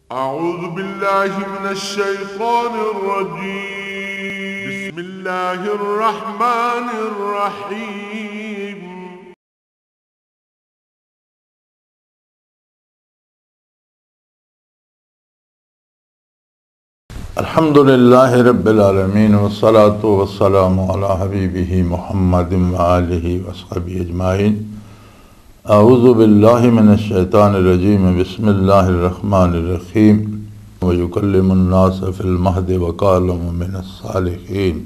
أعوذ بالله من الشيطان الرجيم بسم الله الرحمن الرحيم अल्हम्दुलिल्लाहि रब्बिल आलमीन वस्सलातु वस्सलामु अला हबीबिही मुहम्मदिन व आलिहि वस्हबिहि अजमाइन। अऊज़ु बिल्लाहि मिनश शैतानिर रजीम बिस्मिल्लाहिर रहमानिर रहीम। व युकल्लिमुन नास फिल महदि व कालम मिनस सालिहीन।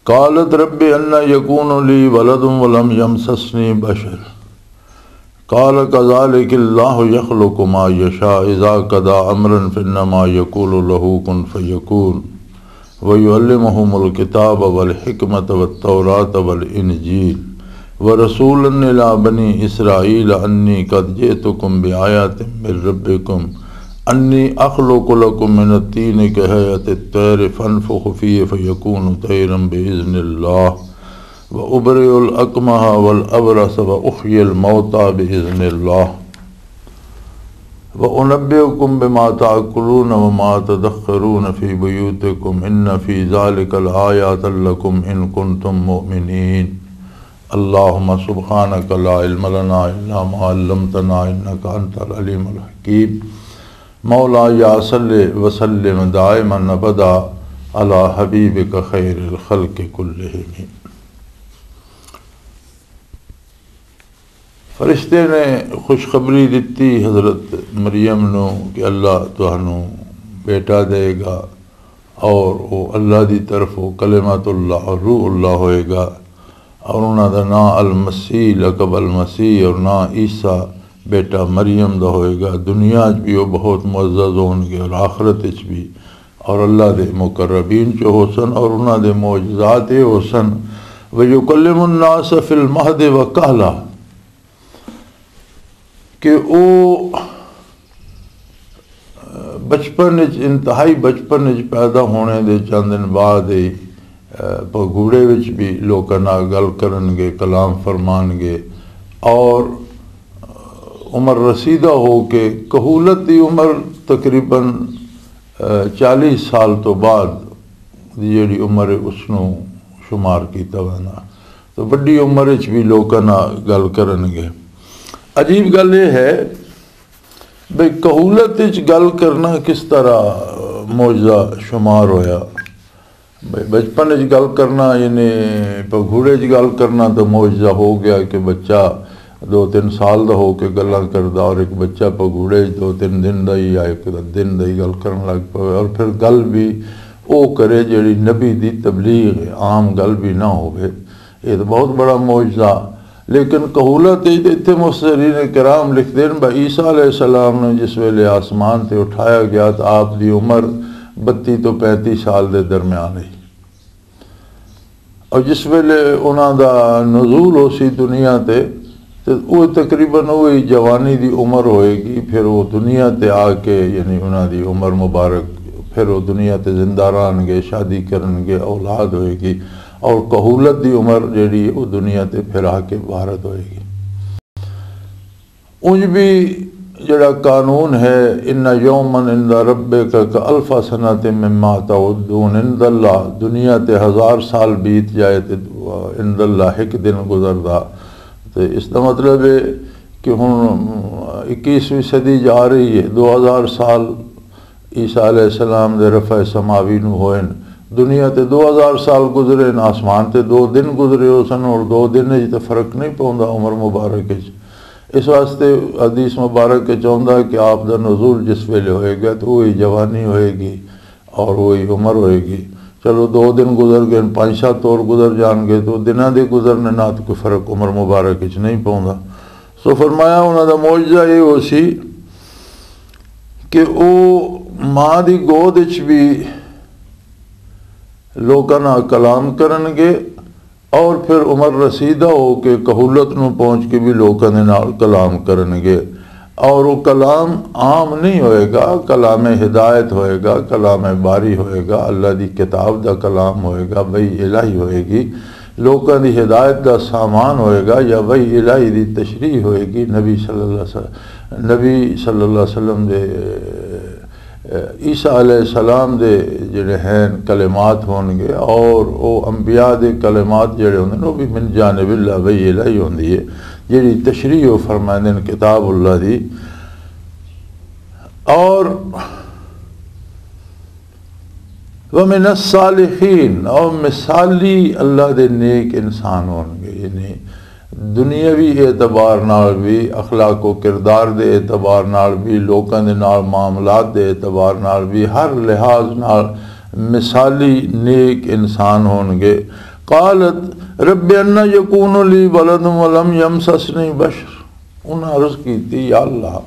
क़ालत रब्बि अन्ना यकूनु ली वलदुन व लम यमससनी बशर क़ाल कज़ालिकल्लाहु यख़्लुक़ु मा यशा इज़ा क़ज़ा अम्रन फ़इन्नमा यक़ूलु लहू कुन फ़यकून व युअल्लिमुहुमुल किताब वल हिकमत वत्तौरात वल इंजील व रसूलन इला बनी इसराईल अन्नी क़द जिअतुकुम बिआयातिन मिर रब्बिकुम अन्नी अख़्लुक़ु लकुम मिनत तीनि कहयतित तैर फ़अन्फ़ुख़ु फ़ीहि फ़यकूनु तैरन बिइज़्निल्लाह व उबरिउल अकमह वल अबरस व उह्यिल मौता बिइज़्निल्लाह व उनब्बिउकुम बिमा ताकुलून व मा तदख्खरून फ़ी बुयूतिकुम इन्न फ़ी ज़ालिकल आयातन लकुम इन कुंतुम मुमिनीन। अल्लाहुम्मा सुब्हानका ला इल्म लना इल्ला मा अल्लमतना इन्नका अंतल अलीमुल हकीम। मौला या सल्लि व सल्लिम दाइमन अबदा अला हबीबिका खैरिल खल्क़ि कुल्लिहिम। फरिश्ते ने खुशखबरी दी हज़रत मरियम नू कि अल्लाह तुहानू बेटा देगा और वो अल्लाह की तरफ कलिमतुल्लाह रूहुल्लाह होएगा और उन्होंने ना अल मसीह लकब अल मसीह और ना ईसा बेटा मरियम दा होएगा। दुनिया भी वो बहुत मुअज़्ज़ज़ होंगे और आखिरत भी, और अल्लाह दे मुकर्रबीन चो होसन और उन्होंने मोजज़ात होसन। व युकल्लिमुन नास फिल महदि व कहला कि वो बचपन इंतहाई बचपन पैदा होने के चंद दिन बाद ही भगूड़े भी लोगों नाल गल करनगे, कलाम फरमानगे और उम्र रसीदा हो के कहूलत की उम्र तकरीबन 40 साल तो बाद जी उम्र है उसनों शुमार किया वना, तो बड़ी उम्र भी लोगों नाल गल करनगे। अजीब गल ये है भाई कहूलत गल करना किस तरह मौजा शुमार होया। भाई बचपन गल करना यानी भगूड़े गल करना तो मौजा हो गया कि बच्चा 2-3 साल का हो के गल्लां करदा और एक बच्चा भगूड़े 2-3 दिन का ही या 1 दिन का ही गल करन लग पवे और फिर गल भी वो करे जिहड़ी नबी की तबलीग है, आम गल भी ना होवे। ये तो बहुत बड़ा मौजा। लेकिन कहूलत इतने मुफस्सिरीन किराम लिखते हैं भाई ईसा अलैहिस्सलाम ने जिस वेले आसमान से उठाया गया तो आपकी उम्र 32 तो 35 साल के दरम्यान है और जिस वेले उन्होंने नज़ूल हो सी दुनिया ते तो वो तकरीबन वही जवानी की उम्र होएगी। फिर वो दुनिया ते आके यानी उन्होंने उम्र मुबारक फिर वो दुनिया ते जिंदा रहनगे, शादी करनगे, औलाद होएगी और कहूलत की उम्र जी वो दुनिया ते फिर आके भारत होएगी। उंज भी जड़ा कानून है इन्ना यौमन इंदा रब्बिका अल्फा सनतिन मिम्मा तउद्दून इंदल्लाह, दुनिया ते 1000 साल बीत जाए तो इंदल्लाह एक दिन गुजरदा। तो इसका मतलब है कि हुण 21वीं सदी जा रही है, 2000 साल ईसा अलैहिस्सलाम दे रफ़ा समावी नूं होए, दुनिया ते 2000 साल गुजरे, आसमान ते 2 दिन गुजरे हो सन और 2 दिन तो फर्क नहीं पाउंदा उम्र मुबारक। इस वास्ते हदीस मुबारक चाहता कि आप दा नज़ूल जिस वेले होएगा तो वही जवानी होएगी और वही उम्र होएगी। चलो 2 दिन गुजर गए, 5-7 और गुजर जाएंगे तो दिना के गुजरने ना तो कोई फर्क उम्र मुबारक नहीं पाउंदा। सो फरमाया उन्होंने मौजा ये हो सी कि वो माँ की गोद भी लोगों नाल कलाम करनगे और फिर उम्र रसीदा हो के कहूलत नूं पहुँच के भी लोगों के नाल कलाम करनगे और वो कलाम आम नहीं होएगा, कलाम हिदायत होएगा, कलाम बारी होएगा, अल्लाह की किताब का कलाम होएगा, वही इलाही होएगी, लोगों की हिदायत का सामान होएगा या वही इलाही की तशरीह होएगी। नबी सल्लल्लाहु अलैहि वसल्लम नबी सल्लल्लाहु अलैहि वसल्लम दे ईसा अलैहिस्सलाम दे जिहड़े हैं कलिमात होणगे और वो अंबिया दे कलिमात जिहड़े होंदे ने वो भी मिन जानिबिल्लाह वही इलाही होंदी है जिहड़ी तशरीह वो फरमांदे ने किताबुल्लाह दी। और वमिनस सालिहीन और मिसाली अल्लाह दे नेक इंसान होणगे, यानी दुनियावी एतबार नाल भी अखलाको किरदार दे एतबार नाल भी लोकां दे नाल मामलात दे एतबार नाल भी हर लिहाज नाल मिसाली नेक इंसान होणगे। कालत रब्बि अन्ना यकूनु ली वलदुन वलम यमससनी बशर। उन्हें अर्ज़ कीती या अल्लाह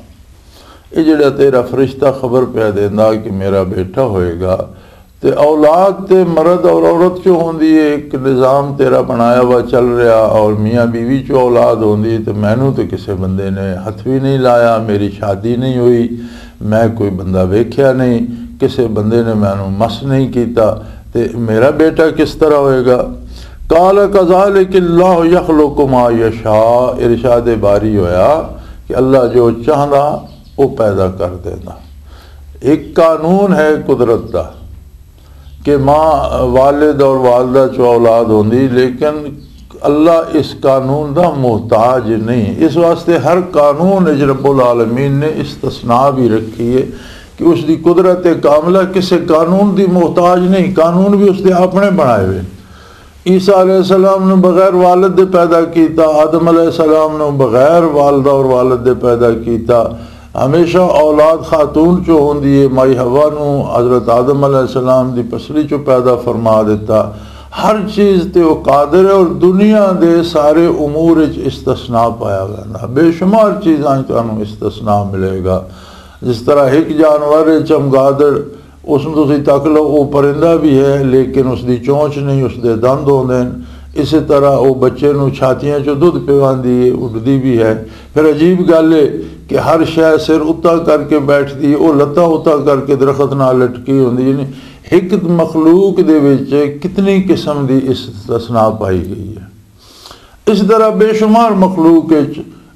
ये जिहड़ा तेरा फरिश्ता खबर पिया देंदा कि मेरा बेटा होएगा ते औलाद ते मर्द और औरत चो होंदी है, एक निज़ाम तेरा बनाया हुआ चल रहा और मियाँ बीवी चो औलाद होंदी है। तो मैनू तो किसी बंदे ने हथ भी नहीं लाया, मेरी शादी नहीं हुई, मैं कोई बंदा वेख्या नहीं, किसी बंदे ने मैनू मस नहीं किया, तो मेरा बेटा किस तरह होएगा। काल कज़ालिकल्लाहु यख़्लुक़ु मा यशा। इरशाद बारी होया कि अल्लाह जो चाहता वो पैदा कर देना। एक कानून है कुदरत का कि माँ वालिद और वालदा चो औलाद होंदी, लेकिन अल्लाह इस कानून का मोहताज नहीं। इस वास्ते हर कानून रब्बुल आलमीन ने इस्तस्ना भी रखी है कि उसकी कुदरत कामला किसी कानून की मोहताज नहीं, कानून भी उसके अपने बनाए हुए। ईसा अलैहिस्सलाम ने बगैर वालिद दे पैदा किया, आदम अलैहिस्सलाम ने बगैर वालदा और वालिद दे पैदा किया। हमेशा औलाद खातून चो होंदी है, माई हवा नू हज़रत आदम अलैहिस्सलाम दी पसली चो पैदा फरमा दिता। हर चीज़ ते वो कादिर है और दुनिया दे सारे उमूर इस्तस्ना पाया गया। बेशुमार चीज़ां तुहानू इस्तस्ना मिलेगा। जिस तरह एक जानवर है चमगादड़, उसनूं तुसीं तक लो वो परिंदा भी है लेकिन उसकी चोंच नहीं, उसके दंद होंदे हैं। इस तरह वो बच्चे नू छातियां चो दुध पिवांदी है, उड़दी भी है। फिर अजीब गल है कि हर शय सिर उत्ता करके बैठती है, वो लत्ता उत्ता करके दरख्त नाल लटकी होंदी। यानी एक मखलूक दे विच कितनी किस्म की इस्तस्ना पाई गई है। इस तरह बेशुमार मखलूक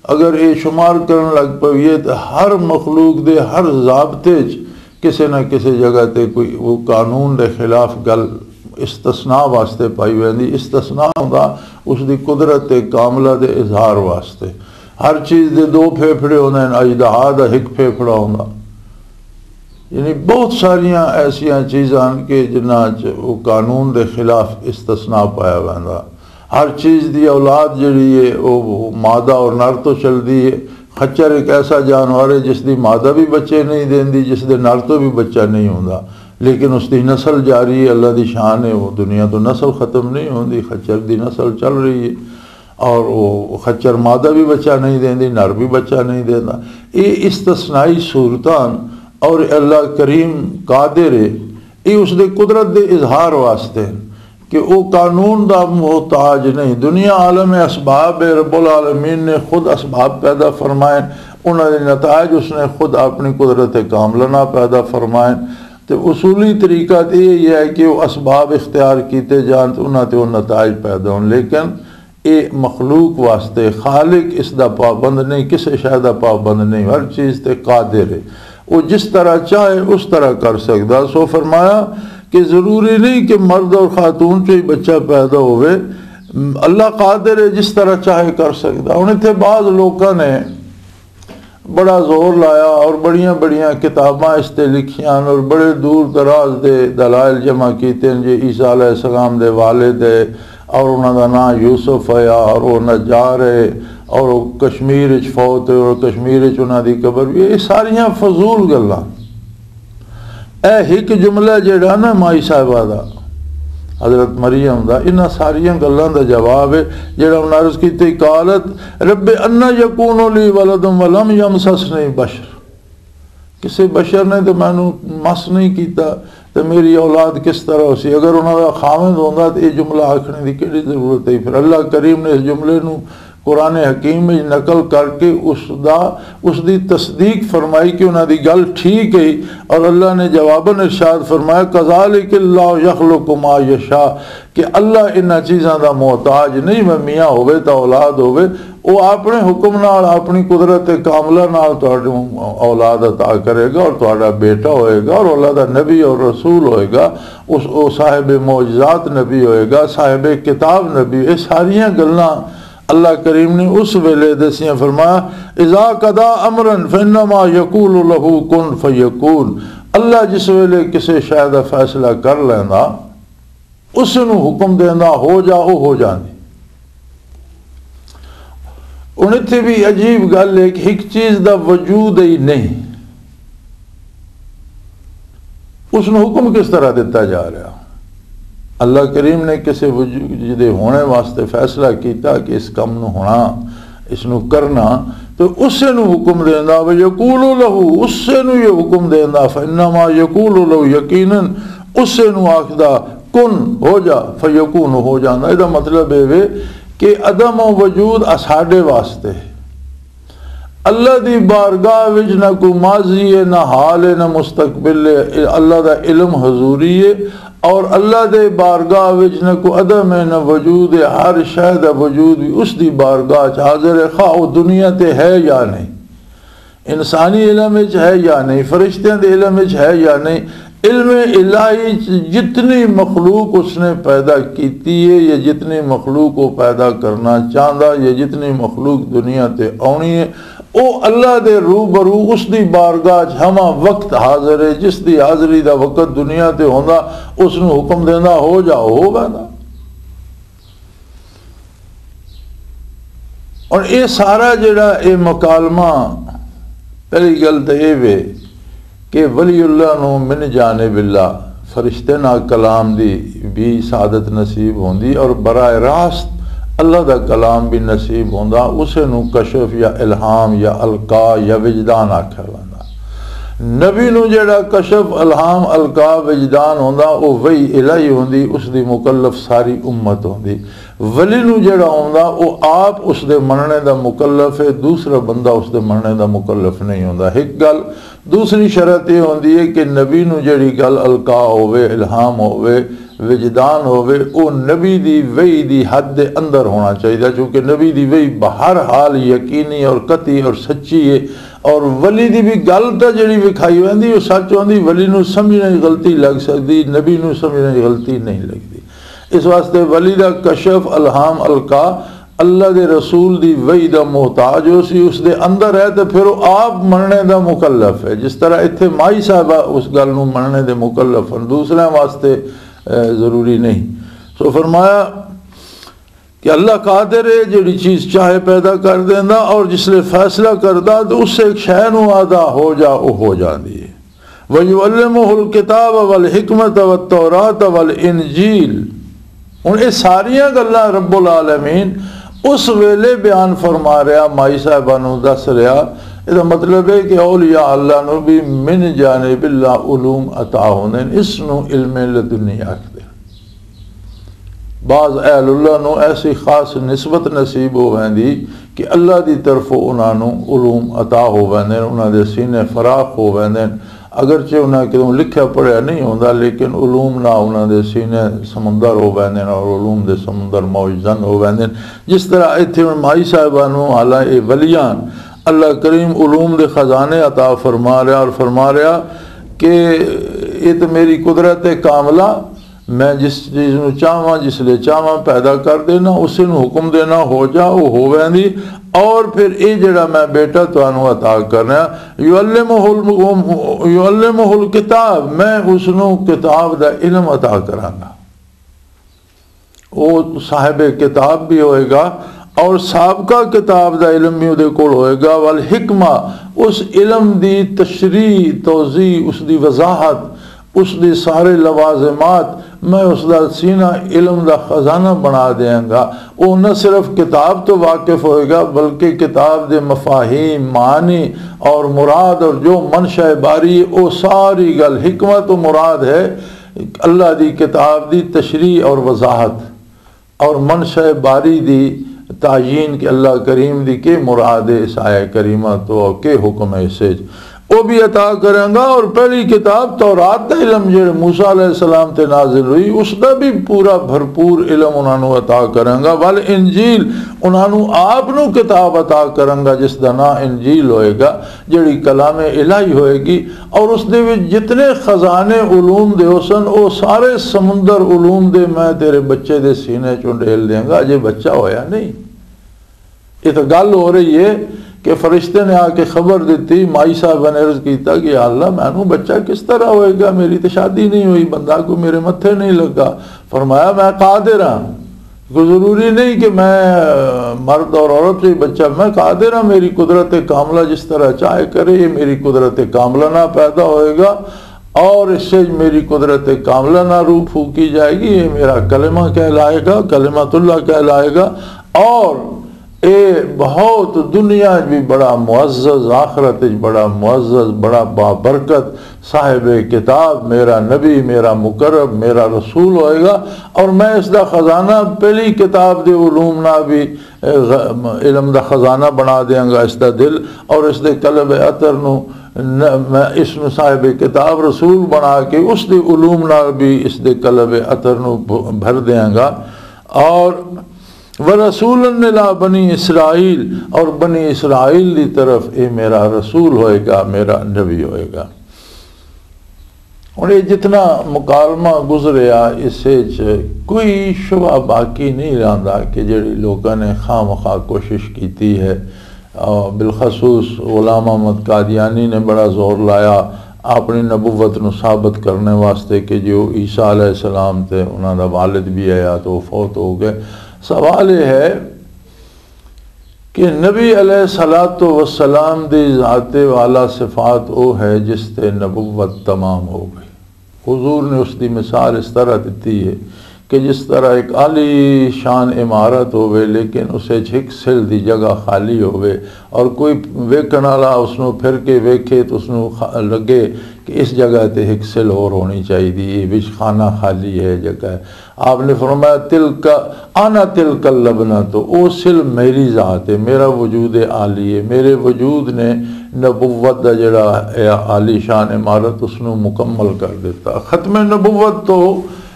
अगर ये शुमार करन लग पईए तो हर मखलूक दे हर ज़ाबते किसी न किसी जगह ते कोई वो कानून के खिलाफ गल इस्तस्ना वास्ते पाई वेंदी। इस्तस्ना होंदा उसकी कुदरत कामला के इजहार वास्ते। हर चीज़ के दो फेफड़े होंदे हैं, अजदहा दा एक फेफड़ा होंदा। यानी बहुत सारिया ऐसिया चीज़ां कि जिन्हां च वो कानून के खिलाफ इस्तस्ना पाया वैंदा। हर चीज़ की औलाद जिहड़ी है वो मादा और नर तो चलती है। खच्चर एक ऐसा जानवर है जिसकी मादा भी बच्चे नहीं देंदी, जिसके नर तो भी बच्चा नहीं होंदा, लेकिन उसकी नस्ल जारी है। अल्लाह की शान है, वो दुनिया तो नस्ल ख़त्म नहीं होती, खच्चर की नस्ल चल रही है। और वो खच्चर मादा भी बच्चा नहीं देंदी, नर भी बच्चा नहीं देता। ये इस्तस्नाई सूरतां और अल्लाह करीम कादिर है, ये उसके कुदरत के इजहार वास्ते कि वो कानून का मोहताज नहीं। दुनिया आलम असबाब है, रब्बुल आलमीन ने खुद असबाब पैदा फरमाए, उन्होंने नताज उसने खुद अपनी कुदरत कामला ना पैदा फरमाए। तो उसूली तरीका तो यही है कि वो असबाब इख्तियार किए जान तो उन्होंने वो नताज पैदा हो। लेकिन ये मखलूक वास्ते खालिक इसका पाबंद नहीं, किसी शय का पाबंद नहीं, हर चीज़ ते कादिर है। वो जिस तरह चाहे उस तरह कर सकता। सो फरमाया कि ज़रूरी नहीं कि मर्द और खातून से ही बच्चा पैदा होवे, अल्लाह कादिर है जिस तरह चाहे कर सकता। हूँ इतने बाद लोगों ने बड़ा जोर लाया और बड़िया बड़िया किताबां इस ते लिखियां और बड़े दूर दराज दे दलाइल जमा किए जे ईसा अलैहिस्सलाम दे वालिद है और उन्होंने नाम यूसुफ है और वो नजार है और वो कश्मीर फौत है और कश्मीर उन्होंने कबर भी। ये सारिया फजूल गल्लां। एक जुमला जिहड़ा ना माई साहिबा दा हज़रत मरियम दा, इन्हां सारिया गल्लां दा जवाब है जिहड़ा उन्हें अर्ज़ की। कालत रब्बे अन्ना यकूनु ली वलदुन वलम यमससनी बशर। किसी बशर ने तो मैनू मस नहीं किया तो मेरी औलाद किस तरह हो सी। अगर उन्होंने खाविंद होंदा तो यह जुमला आखने की किहड़ी जरूरत है। फिर अल्लाह करीम ने इस जुमले नू कुरान हकीम में नकल करके उसकी तस्दीक फरमाई कि उन्होंने गल ठीक है। और अल्लाह ने जवाबन इरशाद फरमाया कज़ालिकल्लाहु यख़्लुक़ु मा यशा, कि अल्लाह इन्हां चीज़ों का मोहताज नहीं, मैं मियाँ होवे तो औलाद होवे, वो अपने हुक्म नाल अपनी कुदरत कामला नाल तुहानू औलाद अता करेगा और तुहाडा बेटा होएगा और अल्लाह दा नबी और रसूल होएगा, वो साहिब मौजज़ात नबी होएगा, साहिब किताब नबी। ये सारियां गल्लां अल्लाह करीम ने उस वेले दसियां। फरमाया इज़ा कदा अमरन फइन्नमा यकूलु लहू कुन फयकून, अल्लाह जिस वेले किसी शै दा फैसला कर लैंदा उसनू हुक्म देंदा हो जा, वो हो जांदी। हुण इत्थे भी अजीब गल है कि एक चीज़ का वजूद ही नहीं, उसनू हुक्म किस तरह दिता जा रहा। अल्लाह करीम ने किसी वजूद दे होने वास्ते फैसला किया कि इस काम नू होना, इसनू करना, तो उससे नू हुक्म देंदा व यकूलु लहू, उससे नू ये हुक्म देंदा फइन्नमा यकूलु लहू यकीनन, उससे नू आखदा कुन हो जा फयकून हो जाना। इसका मतलब है कि अदम वजूद साडे वास्ते, अल्लाह दी बारगाह विच ना कोई माजी है, ना हाल है, ना मुस्तकबिल है, अल्लाह दा इल्म हजूरी है। और अल्लाह दे बारगाह विच ना कोई अदम है, ना वजूद है, हर शै दा वजूद भी उसकी बारगाह च हाजिर है, खा वो दुनिया ते है या नहीं, इंसानी इल्म विच है या नहीं, फरिश्तियां दे इल्म विच है या नहीं। इल्म इलाही जितनी मखलूक उसने पैदा की है, या जितनी मखलूक वो पैदा करना चाहता, या जितनी मखलूक दुनिया ते आनी है, वो अल्लाह दे रूबरू उसकी बारगाह हमा वक्त हाजिर है। जिसकी हाजिरी का वक्त दुनिया ते होंदा उसनू हुक्म देंदा हो जा, हो जाता। और ये सारा जिहड़ा ये मकालमा, पहली गल तो ये वे कि वलीउल्लाह नू मिन जानिबिल्लाह, फरिश्ते नाल कलाम दी भी सादत नसीब होंदी और बराए रास्त अल्लाह दा कलाम भी नसीब होंदा। उसे नू कशफ या इल्हाम या अलका या विजदान आख्या जांदा। नबी नू जेड़ा कशफ इल्हाम अलका विजदान होंदा वो वही इलाही होंदी, उसदी मुकल्लफ सारी उम्मत होंदी। वली नू जेड़ा होंदा वो आप उसदे मनने दा मुकल्लफ है, दूसरा बंदा उसदे मनने दा मुकल्लफ नहीं होंदा। एक गल। दूसरी शरत ये होंदी है कि नबी नू जेड़ी गल अलका होवे, इल्हाम होवे, विजदान होवे, वो नबी दी वही दी हद दे अंदर होना चाहिए, क्योंकि नबी दी वही हर हाल यकीनी और कती और सच्ची है। और वली दी भी गल तो जी विखाई होंदी वो सच होंदी, वली नू समझने गलती लग सकती, नबी नू समझने गलती नहीं लगती। इस वास्ते वली दा कशफ इल्हाम अलका अल्लाह दे रसूल दी वही दा मोहताज हो सी, उसदे अंदर है, तो फिर आप मनने दा मुकल्लफ है। जिस तरह इत्थे माई साहबा उस गल नू मनने दे मुकल्लफ हैं, दूसरे वास्ते ज़रूरी नहीं। सो फरमाया कि अल्लाह कादिर है, जिहड़ी चीज़ चाहे पैदा कर देंदा, और जिसले फैसला करदा तो उससे एक शै नू आदा हो जा, वो हो जाती है। वयुअल्लिमुहुल किताब वल हिकमत वत तौरात वल इंजील। हुण ये सारियां गल्लां रब्बुल आलमीन उस वेले बयान फरमा रहा, माई साहबा नू दस रहा। इसका मतलब है कि औलिया अल्लाह नू भी मिन जानिबिल्लाह उलूम अता होंदे, इसनू इल्मे लदुनी आखदे। बाज़ अहलुल्लाह नू ऐसी खास निस्बत नसीब हो वैंदी कि अल्लाह की तरफों उन्होंने उलूम अता हो वैंदे, उन्होंने सीने फराख हो वैंदे। अगरचे उन्हें कितों लिखा पढ़िया नहीं होंदा, लेकिन उलूम ना उन्होंने सीने समुंदर हो वैंदे और उलूम के समुंदर मौजन हो वैंदे। जिस तरह इत्थे माई साहिबा नू हालांकि वलियान अल्लाह करीम उलूम के खजाने अता फरमा रहा, और फरमा रहा कि ये तो मेरी कुदरत है कामला, मैं जिस चीज़ को चाहवा जिसले चाहवा पैदा कर देना, उसे हुक्म देना हो जा, वो हो वैंदी। और फिर ये जड़ा मैं बेटा तुहानू अता करना, युअल्लिमुहुल किताब, मैं उसनू किताब दा इल्म अता करांगा। वो साहिब किताब भी होएगा और साबका किताब दा इल्म भी उहदे कोल होएगा। वल हिकमा, उस इल्म दी तशरी तोज़ी, उसकी वजाहत, उसके सारे लवाजमात मैं उसका सीना इल्म का खजाना बना देंगा। वो न सिर्फ किताब तो वाकिफ होएगा, बल्कि किताब के मफाहीम, मानी और मुराद और जो मनशा बारी, वो सारी गल हिकमत तो मुराद है अल्लाह की किताब की तशरी और वजाहत, और मनशा बारी दी तायीन कि अल्लाह करीम दी के मुराद इस आया करीमा तो के हुक्म है इसे वो भी अता करेंगा। और पहली किताब तौरात दा इलम जेड़े मूसा अलैहिस्सलाम ते नाजिल हुई उसका भी पूरा भरपूर इलम उन्होंने अता करेंगा। वल इंजील उन्होंने आप नू किताब अता करेंगा जिसका ना इंजील होएगा जिहड़ी कलामे इलाही होएगी। और उस दे विच जितने खजाने उलूम दे सन वो सारे समुंदर उलूम दे मैं तेरे बच्चे दे सीने चों ढेल देंगा। अजे बच्चा होया नहीं। ये तो गल हो रही है कि फरिश्ते ने आके खबर दी, माई साहब ने अर्ज किया कि अल्लाह मैनू बच्चा किस तरह होएगा, मेरी तो शादी नहीं हुई, बंदा को मेरे मत्थे नहीं लगा। फरमाया मैं कादिर हाँ, कोई ज़रूरी नहीं कि मैं मर्द और औरत से बच्चा, मैं कादिर हाँ, मेरी कुदरत कामला जिस तरह चाहे करे ये मेरी कुदरत कामला ना पैदा होएगा और इससे मेरी कुदरत कामला ना रूह फूकी जाएगी। ये मेरा कलमा कहलाएगा, कलमातुल्लाह कहलाएगा। और ये बहुत दुनिया भी बड़ा मुअज़्ज़ज़, आखिरत बड़ा मुअज़्ज़ज़, बड़ा बाबरकत साहिब किताब, मेरा नबी, मेरा मुकर्रब, मेरा रसूल होएगा। और मैं इसका खजाना पहली किताब दे उलूम ना भी इलम दा खजाना बना देंगा इसका दिल। और इसके कलब अतर नू मैं इसमें साहिब किताब रसूल बना के उसके उलूम ना भी इसके कलब अतर नू भर देंगा। और व रसूलन इला बनी इसराइल, और बनी इसराइल की तरफ ये मेरा रसूल होएगा, मेरा नबी होएगा। और ये जितना मुकालमा गुजरिया इससे कोई शुबा बाकी नहीं रहा कि जिहड़ी लोगों ने खामखा कोशिश की है। बिलखसूस गुलाम अहमद कादियानी ने बड़ा जोर लाया अपनी नबुवत नू साबित करने वास्ते कि जो ईसा अलैहिस्सलाम थे उन्हों का वालिद भी आया तो फौत हो गए। सवाल यह है कि नबी अलैहिस्सलातु वस्सलाम दी ज़ाते वाला सिफात वो है जिससे नबुवत तमाम हो गई। हुजूर ने उसकी मिसाल इस तरह दी है कि जिस तरह एक आली शान इमारत होवे लेकिन उसे हिक सिल की जगह खाली होवे और कोई वेखण वाला उसनों फिर के वेखे तो उसनों लगे कि इस जगह ते हिक सिल होर होनी चाहिए, विच खाना खाली है जगह। आपने फरमाया तिलका आना तिलका लबना, तो वो सिल मेरी ज़ात है, मेरा वजूद आली है। मेरे वजूद ने नबुव्वत का जड़ा आली शान इमारत उसनों मुकम्मल कर दिता। ख़त्म नबुव्वत तो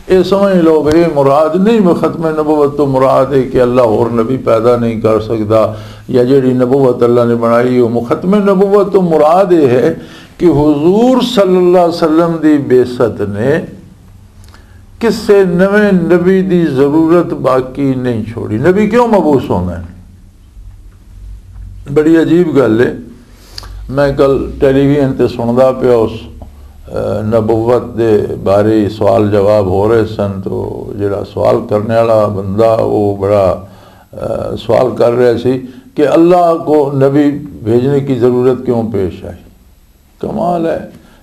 ये समझ लो भाई मुराद नहीं, मैं ख़त्म नबुव्वत तो मुराद है कि अल्लाह और नबी पैदा नहीं कर सकता या जिहड़ी नबुव्वत अल्लाह ने बनाई हो। ख़त्म नबुव्वत तो मुराद ये है कि हुजूर सल्लल्लाहु अलैहि वसल्लम दी बेसत ने किसी नवे नबी की जरूरत बाकी नहीं छोड़ी। नबी क्यों मबूस होना है? बड़ी अजीब गल है। मैं कल टेलीविजन पर सुनता पाया उस नबुव्वत के बारे सवाल जवाब हो रहे सन, तो जिहड़ा सवाल करने वाला बंदा वो बड़ा सवाल कर रहा सी कि अल्लाह को नबी भेजने की ज़रूरत क्यों पेश आई। कमाल है,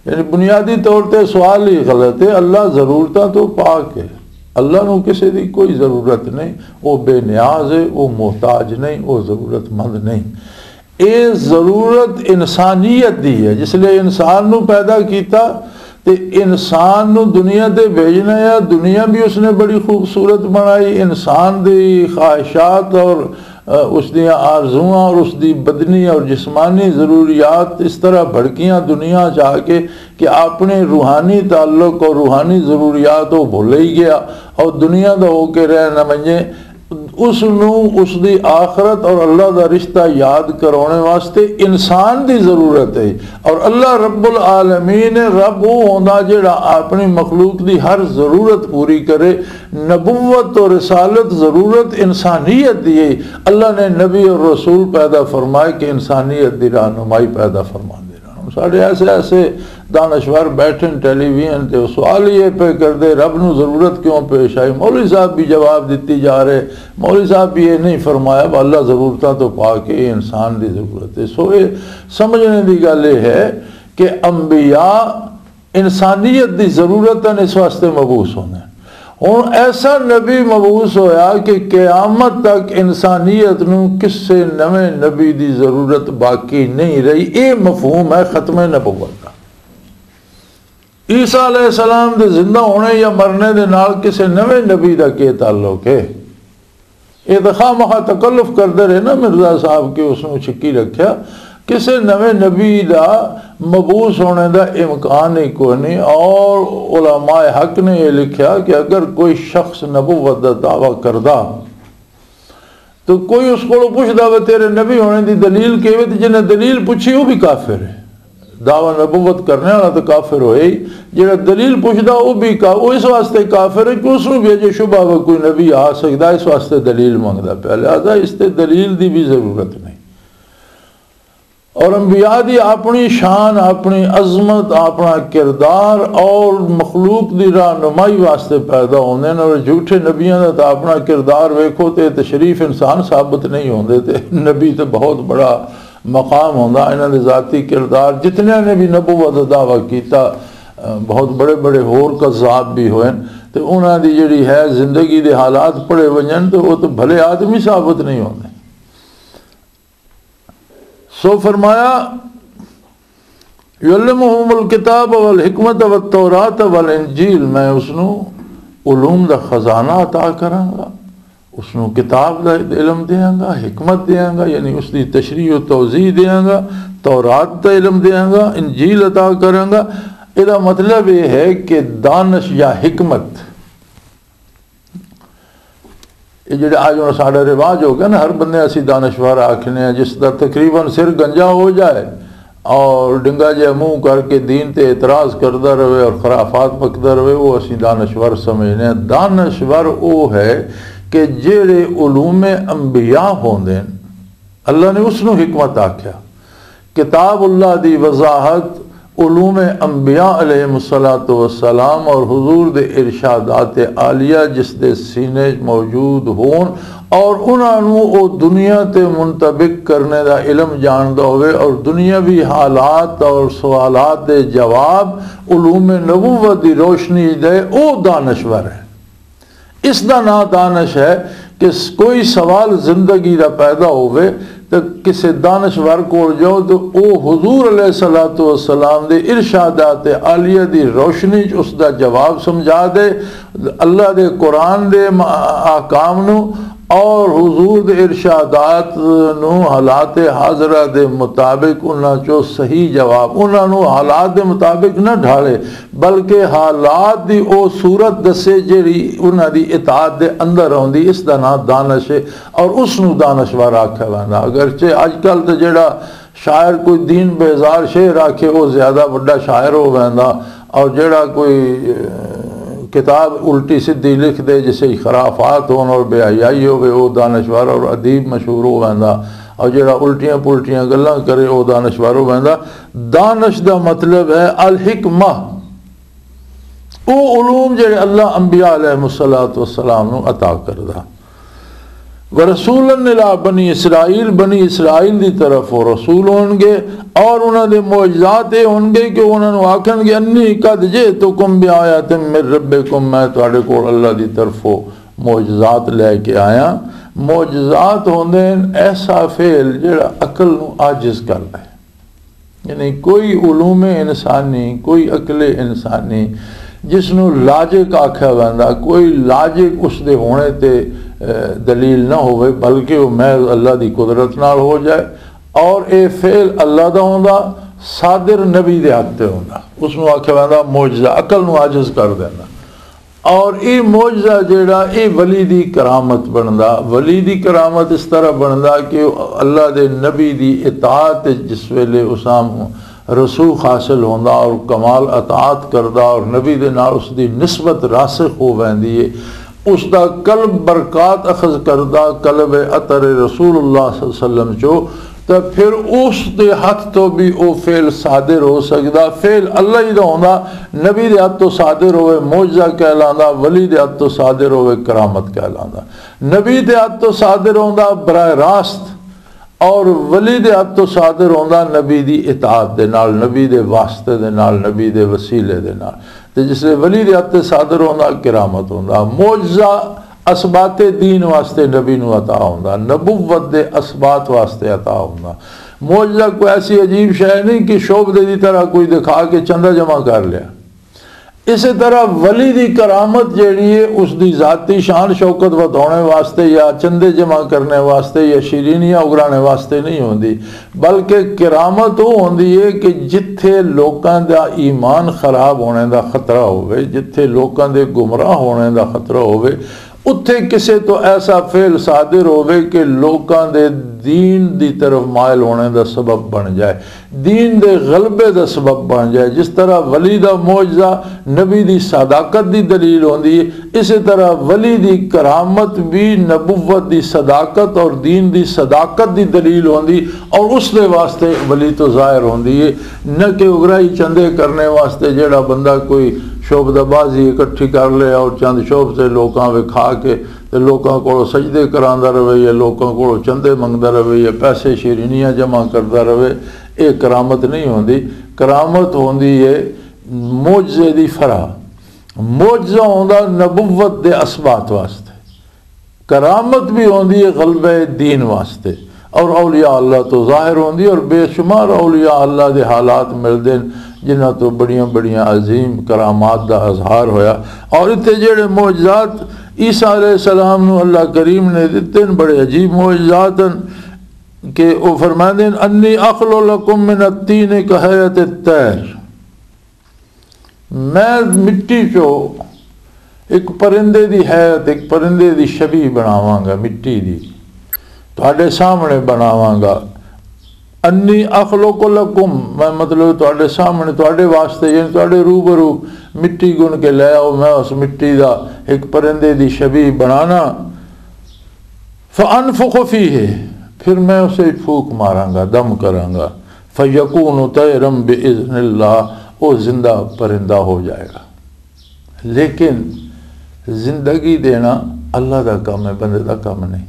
यानी बुनियादी तौर पर सवाल ही गलत है। अल्लाह ज़रूरत तो पाक है, अल्लाह को किसी की कोई ज़रूरत नहीं, वो बेनियाज है, वो मोहताज नहीं, वो ज़रूरतमंद नहीं। ये ज़रूरत इंसानियत दी है, जिसलिए इंसान नू पैदा किया तो इंसान नू दुनिया ते भेजना है। दुनिया भी उसने बड़ी खूबसूरत बनाई। इंसान दी ख्वाहिशात और उसकी आरजुआं और उसकी बदनी और जिस्मानी ज़रूरियात इस तरह भड़कियाँ दुनिया जाके कि अपने रूहानी ताल्लुक और रूहानी ज़रूरियात वो भुल ही गया और दुनिया का होके रह न मजे। उसकी आखरत और अल्लाह का रिश्ता याद करवाने वास्ते इंसान की ज़रूरत है। और अल्लाह रब्बुल आलमीन रब वो होंदा जिहड़ा अपनी मखलूक की हर ज़रूरत पूरी करे। नबुव्वत और रिसालत ज़रूरत इंसानियत दी है। अल्लाह ने नबी और रसूल पैदा फरमाए कि इंसानियत की रहनुमाई पैदा फरमा देना। साढ़े ऐसे ऐसे दानश्वर बैठे टेलीविजन ते सवाल ये पे करते रब नू ज़रूरत क्यों पेश आई। मौलवी साहब भी जवाब दिती जा रहे, मौलवी साहब भी ये नहीं फरमाया अल्लाह ज़रूरत तो पा के इंसान की ज़रूरत है। सो ये समझने की गल ये है कि अंबिया इंसानियत की ज़रूरत है, इस वास्ते मबूस होने। हुण ऐसा नबी मबूस होया कि क़यामत तक इंसानियत नू किसी नवे नबी की ज़रूरत बाकी नहीं रही। ये मफहूम है ख़त्म नबुव्वत का। ईसा अलैहिस्सलाम के जिंदा होने या मरने के नाल किसी नवे नबी का क्या ताल्लुक है? ये तो खामखा तकल्लुफ करते रहे ना मिर्जा साहब के उसमें छिक्की रखा, किसी नवे नबी का मबूस होने का इम्कान ही कोई नहीं। और उलमाए हक ने यह लिखा कि अगर कोई शख्स नबूवत का दावा करदा तो कोई उसको पूछता वे तेरे नबी होने की दलील केवे, तो जिन्हें दलील पूछी वो भी काफिर है। दावा नबूवत करने वाला तो काफिर होए ही, जो दलील पूछता वो भी वो इस वास्ते काफिर है कि उसमें भी अजे शुबा व कोई नबी आ सकता, इस वास्ते दलील मंगता पिया, लिहाजा इससे दलील की भी जरूरत नहीं। और अंबिया की अपनी शान, अपनी अजमत, अपना किरदार और मखलूक की रहनुमाई वास्ते पैदा होंगे। और झूठे नबियों का तो अपना किरदार वेखो तो तशरीफ इंसान साबित नहीं होंगे, तो नबी तो बहुत बड़ा मकाम होंदा। इन्हों के ज़ाती किरदार जितने ने भी नबूवत का दावा किया, बहुत बड़े बड़े होर कज़ाब भी होए, तो उन्होंने जी है जिंदगी के हालात पढ़े वजन तो वो तो भले आदमी साबित नहीं होंगे। सो फरमाया युअल्लिमुहुमुल किताब वल हिकमत वत तौरात वल इंजील, मैं उसनू उलूम दा खजाना अता करांगा, उसनू किताब दा इल्म देंगा, हिकमत देंगा यानी उसकी तशरीह व तौज़ीह देंगा, तौरात दा इल्म देंगा, इंजील अता करांगा। इसका मतलब यह है कि दानश या हिकमत, ये जो आज हम साढ़ा रिवाज हो गया ना, हर बंदे असी दानश्वर आखने, जिसका तकरीबन सिर गंजा हो जाए और डिंगा जहा मुँह करके दीन ते एतराज़ करता रहे और खराफात पकता रहे, वो असी दानश्वर समझने। दानश्वर वो है कि जेड़े उलूम अंबिया होंदे, अल्लाह ने उसनू हिकमत आख्या। किताबुल्लाह दी वजाहत उलूम अंबिया अलैहिस्सलातु वस्सलाम और हुजूर दे इरशादात आलिया जिस दे सीने मौजूद होन और उन्होंने वो दुनिया ते मुंतबिक करने का इल्म जानता होवे और दुनियावी हालात और सवालात दे जवाब उलूम नबूवत दी रोशनी दे, वो दानश्वर है। इसका नाम दानश है कि कोई सवाल जिंदगी का पैदा होवे तो किसी दानश्वर को जाओ तो वो हुजूर अलैहिस्सलातु वस्सलाम दे इरशादात आलिया दी रोशनी उसका जवाब समझा दे, अल्लाह दे कुरान दे आकाम नू और हुजूर दे इरशादात नू हालात हाजरा दे मुताबिक उन्हां चो सही जवाब, उन्होंने हालात दे मुताबिक न ढाले बल्कि हालात दी ओ सूरत दसे जिहड़ी उन्हां दी इताअत दे अंदर आउंदी। इसका नाम दानश है और उसनू दानश्वर आख्या वैंदा। अगरचे अजकल तो जिहड़ा शायर कोई दीन बेजार शेर आखे वो ज़्यादा बड़ा शायर हो वैंदा, और जिहड़ा कोई किताब उल्टी सीधी लिख दे जिसे खराफात होन और बेहयाई हो वो दानश्वर और अदीब मशहूर हो वैंदा, और जो उल्टियाँ पुल्टियाँ गल्लां करे वो दानश्वर हो वैंदा। दानश का मतलब है अल हिकमा, वो उलूम जो अल्लाह अंबिया अलैहिस्सलातु वस्सलाम नू अता करदा। व रसूलन इला बनी इसराइल की तरफ वो रसूल होंगे और उन्होंने मौजज़ात होंगे कि उन्होंने आखनगे अन्नी कद जे तो कुम भी आया तुम मेरे रब्बे कुम, मैं तुहाडे कोल अल्लाह की तरफों मौजज़ात लैके आया। मौजज़ात होंदे ऐसा फेल जिहड़ा अकल नू आजिज़ करदा है, यानी कोई उलूम इंसानी, कोई अकले इंसानी जिसनू लाजिक आख्या वैंदा, कोई लाजिक उसदे होने ते दलील ना होवे बल्कि वो महज अल्लाह की कुदरत नाल हो जाए। और ये फेल अल्लाह का होंदा, सादिर नबी दे हथ ते होंदा, उसनू आख्या वैंदा मौजज़ा, अकल नू आजिज़ कर देना। और ये मौजज़ा जेड़ा ये वली दी करामत बनदा। वली दी करामत इस तरह बनदा कि अल्लाह दे नबी दी इताअत जिस वेले उसाम रसूख हासिल होंदा और कमाल अताअत करदा और नबी दे नाल उसदी निस्बत रासिख हो वैंदी है, उसका कल्ब बरक़ात अखज़ करदा कल्ब अतर रसूलुल्लाह सल्लल्लाहु अलैहि वसल्लम चो, तो फिर उस दे हथ तो भी वो फेल सादिर हो सकदा। फेल अल्लाह ही दा होंदा, नबी दे हथ तो सादिर होवे मौजज़ा कहलांदा, वली दे हथ तो सादिर होवे करामत कहलांदा। नबी दे हथ तो सादिर होंदा बराह रास्त और वली दे हथ तो सादिर होंदा नबी दी इताअत दे नाल, नबी दे वास्ते दे नाल, नबी दे वसीले दे नाल। तो जिसले वली दे हथ सादिर होंदा करामत होंदा। मौजज़ा असबाते दीन वास्ते नबी नू अता होंदा, नबुव्वत दे असबात वास्ते अता होंदा। मौजज़ा कोई ऐसी अजीब शय नहीं कि शोभदे की तरह कोई दिखा के चंदा जमा कर लिया। इस तरह वली दी करामत जिहड़ी है उसकी ज़ाती शान शौकत वधाने वास्ते या चंदे जमा करने वास्ते या शीरीनियाँ उगराने वास्ते नहीं होंदी, बल्कि करामत वो होंदी है कि जिथे लोकां दा ईमान खराब होने का खतरा होवे, जिथे लोकां दे गुमराह होने का खतरा होवे, उत्थे किसे तो ऐसा फेल सादिर होवे कि लोकां दे दीन दी तरफ मायल होने का सबब बन जाए, दीन दे गलबे का सबब बन जाए। जिस तरह वली दा मौजज़ा नबी दी सदाकत दी दलील होंदी है, इसी तरह वली दी करामत भी नबुव्वत दी सदाकत और दीन दी सदाकत दी दलील होंदी, और उसके वास्ते वली तो ज़ाहिर होंदी है, न कि उगराई चंदे करने वास्ते जेड़ा बंदा कोई शोबदाबाजी इकट्ठी कर ले और चंद शोब से लोगों विखा के लोगों को सजदे करांदा रहे या लोगों को चंदे मंगदा रहे या पैसे शीरीनियाँ जमा करता रहे, ये करामत नहीं होंदी। करामत होंदी है मौजज़े दी फराह। मौजज़ा होंदा नबुव्वत दे असबात वास्ते, करामत भी होंदी है गलबे दीन वास्ते, और औलिया अल्लाह तो ज़ाहिर होंदी, और बेशुमार औलिया अल्लाह दे हालात मिलते हैं जिन्हों तो बड़िया बड़िया अजीम करामात का अजहार होया। और इतने जेड़े मौजज़ात ईसा अलैहिस्सलाम नूं अल्लाह करीम ने दिते बड़े अजीब मौजज़ात कि वो फरमाते हैं अन्नी अखलु लकुम मिन अत्तीन कहयत तैर, मैं मिट्टी चो एक परिंदे दी हैत, एक परिंदे दी छवि बनावांगा, मिट्टी दी तुहाडे सामने बनावांगा। अन्नी अखलुकु लकुम, मैं मतलब तुहाडे सामने तुहाडे वास्ते यानी तुहाडे रूबरू मिट्टी गुन के ले आओ, मैं उस मिट्टी का एक परिंदे की छवि बनाना। फ़अनफ़ुख़ु फ़ीहि, फिर मैं उसे फूक मारांगा, दम करांगा। फ़यकूनु तैरम बिइज़्निल्लाह, वो जिंदा परिंदा हो जाएगा। लेकिन जिंदगी देना अल्लाह का काम है, बंदे का काम नहीं।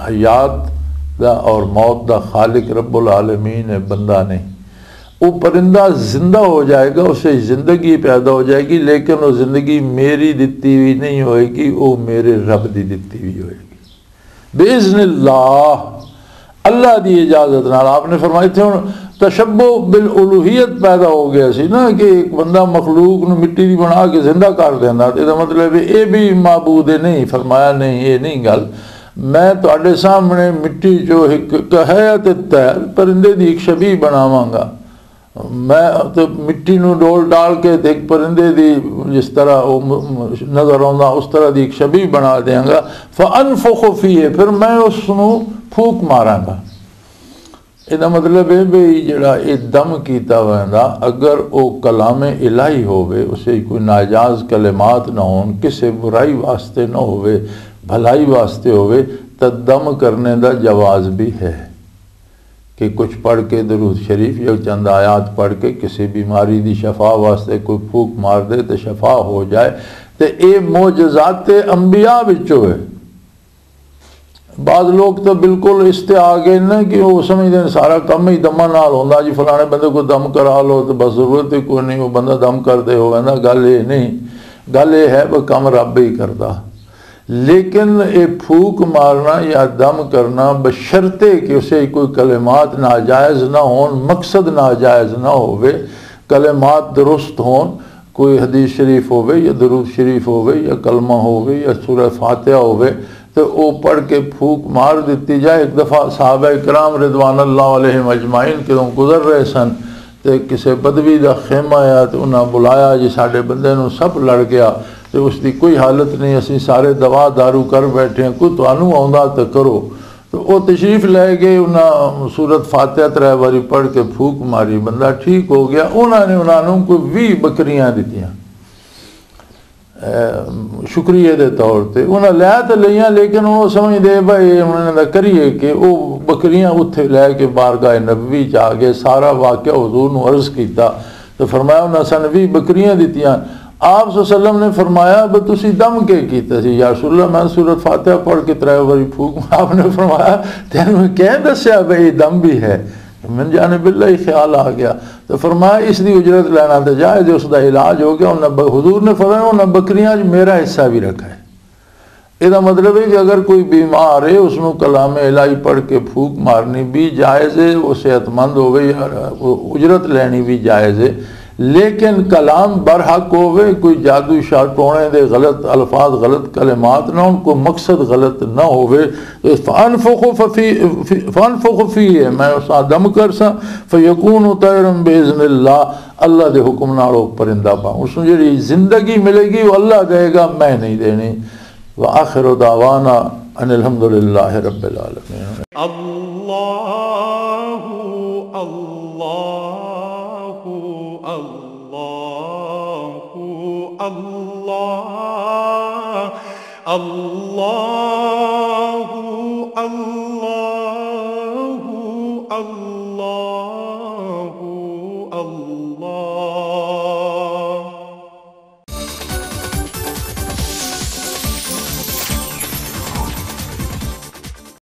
हयात दा और मौत दा खालिक रब्बुल आलमीन है, बंदा नहीं। वो परिंदा जिंदा हो जाएगा, उसे ज़िंदगी पैदा हो जाएगी, लेकिन वो ज़िंदगी मेरी दिती हुई नहीं होएगी, वो मेरे रब दी दिती हुई होएगी बिइज़्निल्लाह, अल्लाह की इजाज़त नाल। आपने फरमाया थे हुण तशब्बुह बिल उलूहियत पैदा हो गया सी ना, कि एक बंदा मखलूक नूं मिट्टी दी बना के जिंदा कर देंदा, इसदा मतलब ये भी माबूद है नहीं। फरमाया नहीं, ये नहीं गल। मैं तुहाडे सामने मिट्टी जो एक कहयत तैर, परिंदे की एक छवि बनावांगा। मैं तो मिट्टी नूं डोल डाल के एक परिंदे की जिस तरह वो नज़र आउंदा उस तरह की एक छवि बना देंगा। फ़अनफ़ुख़ु फ़ीहि, फिर मैं उसनूं फूक मारांगा। इसदा मतलब है भी जिहड़ा ये दम कीता वैंदा, अगर वो कलाम इलाही होवे, उसे कोई नाजायज़ कलिमात ना होन, किसी बुराई वास्ते ना होवे, भलाई वास्ते होवे, तो दम करने का जवाज़ भी है कि कुछ पढ़ के दरूद शरीफ या चंद आयात पढ़ के किसी बीमारी की शफा वास्ते कोई फूक मार दे तो शफा हो जाए। तो ये मोजज़ात अंबिया विचों है। बाद लोग तो बिल्कुल इसते आ गए ना कि वो समझते हैं सारा काम ही दमा नाल होंदा, जी फलाने बंदे को दम करा लो तो बस जरूरत ही कोई नहीं, वो बंदा दम कर दे हो ना। गल ये नहीं, गल ये है वो काम रब ही करता। लेकिन ये फूक मारना या दम करना बशर्ते कि उसे कोई कलिमात नाजायज़ ना होन, मकसद नाजायज़ ना होवे, कलिमात दुरुस्त होन, कोई हदीस शरीफ होवे या दरूद शरीफ होवे या कलमा होवे या सूरह फातिहा होवे, तो वो पढ़ के फूक मार दी जाए। एक दफ़ा सहाबा इकराम रिदवानुल्लाह अलैहिम अजमाइन कितों गुजर रहे सन, तो किसी बदवी का खेमा आया तो उन्हें बुलाया, जी साढ़े बंदे नूं सब लड़ गया, तो उसकी कोई हालत नहीं, असी सारे दवा दारू कर बैठे हैं, कोई तुहानूं आउंदा तो करो। तो वो तशरीफ लै गए, उन्हें सूरत फातिहा 3 बारी पढ़ के फूक मारी, बंदा ठीक हो गया। उन्होंने उन्होंने कोई 20 बकरियां दित्तियां शुक्रिया के तौर पर। उन्हें लै तो लिया, लेकिन वो समझते भाई उन्होंने करिए कि वो बकरियां उत्थे लैके बारगाह नबवी च आ गए। सारा वाक़या हुजूर नूं अर्ज़ किया तो फरमाया उन्हें सन 20 बकरियां दित्तियां। आप सल्लम ने फरमाया भी तुसी दम के कीता सी? या रसूलल्लाह मैं सूरत फातिहा पढ़ के 3 बारी फूक। आपने फरमाया तेन क्या दस्या भाई दम भी है? मन जाने बिल्ला ही ख्याल आ गया। तो फरमाया इसकी उजरत लेना तो जायज़, उसका इलाज हो गया। उन्हें हुजूर ने फरमाया उन्हें बकरियां मेरा हिस्सा भी रखा है। इसका मतलब है कि अगर कोई बीमार है उसनों कलाम इलाही पढ़ के फूक मारनी भी जायज़ है, वो सेहतमंद हो गई, उजरत लेनी भी जायज़ है। लेकिन कलाम बरहक होवे, कोई जादू शाटोने दे गलत अल्फाज गलत कलिमात ना हो, कोई मकसद गलत ना होवे। फनफुख फी है मैं उस दम कर सा फयकून तैरम बेइज़्निल्लाह, अल्लाह दे हुक्म नाल वो परिंदा पा उसमें जी जिंदगी मिलेगी वो अल्लाह देगा, मैं नहीं देनी। व आखिर दावाना अनिल हम्दुलिल्लाहि रब्बिल आलमीन। अल्लाहु अल्लाहु अल्लाहु अल्लाह अल्लाहु अल्लाहु अल्लाह